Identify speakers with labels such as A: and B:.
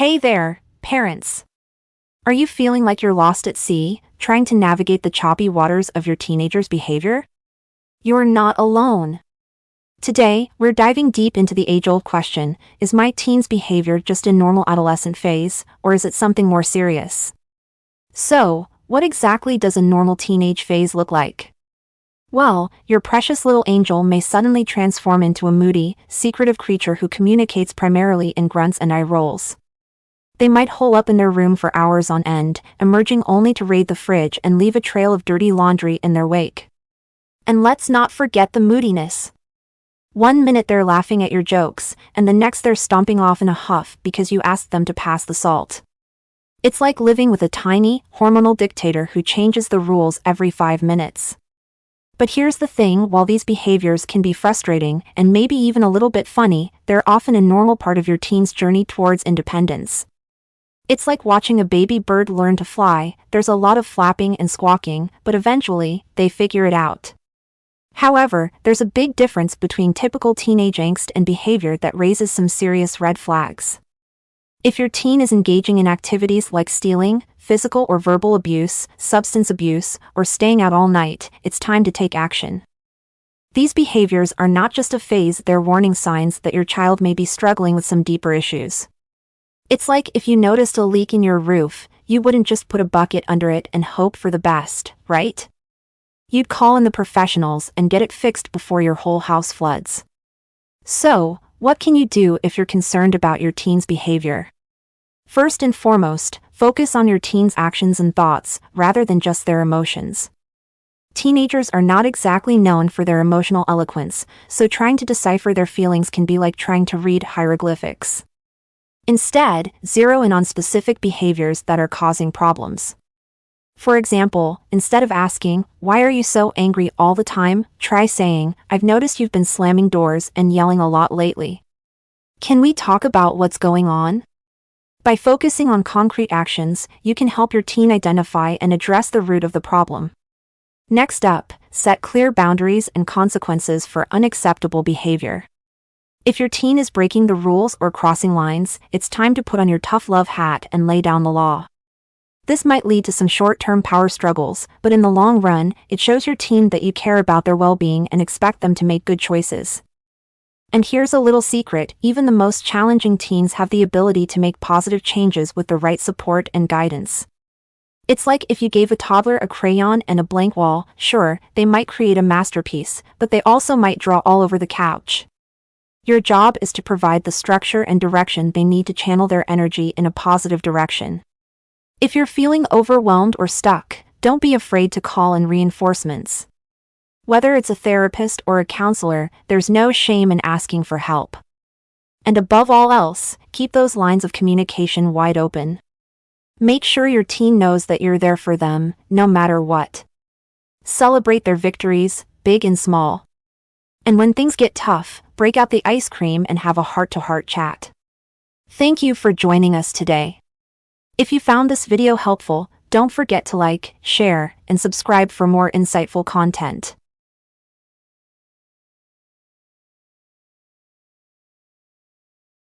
A: Hey there, parents. Are you feeling like you're lost at sea, trying to navigate the choppy waters of your teenager's behavior? You're not alone. Today, we're diving deep into the age-old question, is my teen's behavior just a normal adolescent phase, or is it something more serious? So, what exactly does a normal teenage phase look like? Well, your precious little angel may suddenly transform into a moody, secretive creature who communicates primarily in grunts and eye rolls. They might hole up in their room for hours on end, emerging only to raid the fridge and leave a trail of dirty laundry in their wake. And let's not forget the moodiness. One minute they're laughing at your jokes, and the next they're stomping off in a huff because you asked them to pass the salt. It's like living with a tiny, hormonal dictator who changes the rules every 5 minutes. But here's the thing, while these behaviors can be frustrating and maybe even a little bit funny, they're often a normal part of your teen's journey towards independence. It's like watching a baby bird learn to fly. There's a lot of flapping and squawking, but eventually, they figure it out. However, there's a big difference between typical teenage angst and behavior that raises some serious red flags. If your teen is engaging in activities like stealing, physical or verbal abuse, substance abuse, or staying out all night, it's time to take action. These behaviors are not just a phase, they're warning signs that your child may be struggling with some deeper issues. It's like if you noticed a leak in your roof, you wouldn't just put a bucket under it and hope for the best, right? You'd call in the professionals and get it fixed before your whole house floods. So, what can you do if you're concerned about your teen's behavior? First and foremost, focus on your teen's actions and thoughts, rather than just their emotions. Teenagers are not exactly known for their emotional eloquence, so trying to decipher their feelings can be like trying to read hieroglyphics. Instead, zero in on specific behaviors that are causing problems. For example, instead of asking, "Why are you so angry all the time?" try saying, "I've noticed you've been slamming doors and yelling a lot lately. Can we talk about what's going on?" By focusing on concrete actions, you can help your teen identify and address the root of the problem. Next up, set clear boundaries and consequences for unacceptable behavior. If your teen is breaking the rules or crossing lines, it's time to put on your tough love hat and lay down the law. This might lead to some short-term power struggles, but in the long run, it shows your teen that you care about their well-being and expect them to make good choices. And here's a little secret, even the most challenging teens have the ability to make positive changes with the right support and guidance. It's like if you gave a toddler a crayon and a blank wall, sure, they might create a masterpiece, but they also might draw all over the couch. Your job is to provide the structure and direction they need to channel their energy in a positive direction. If you're feeling overwhelmed or stuck, don't be afraid to call in reinforcements. Whether it's a therapist or a counselor, there's no shame in asking for help. And above all else, keep those lines of communication wide open. Make sure your teen knows that you're there for them, no matter what. Celebrate their victories, big and small. And when things get tough, break out the ice cream and have a heart-to-heart chat. Thank you for joining us today. If you found this video helpful, don't forget to like, share, and subscribe for more insightful content.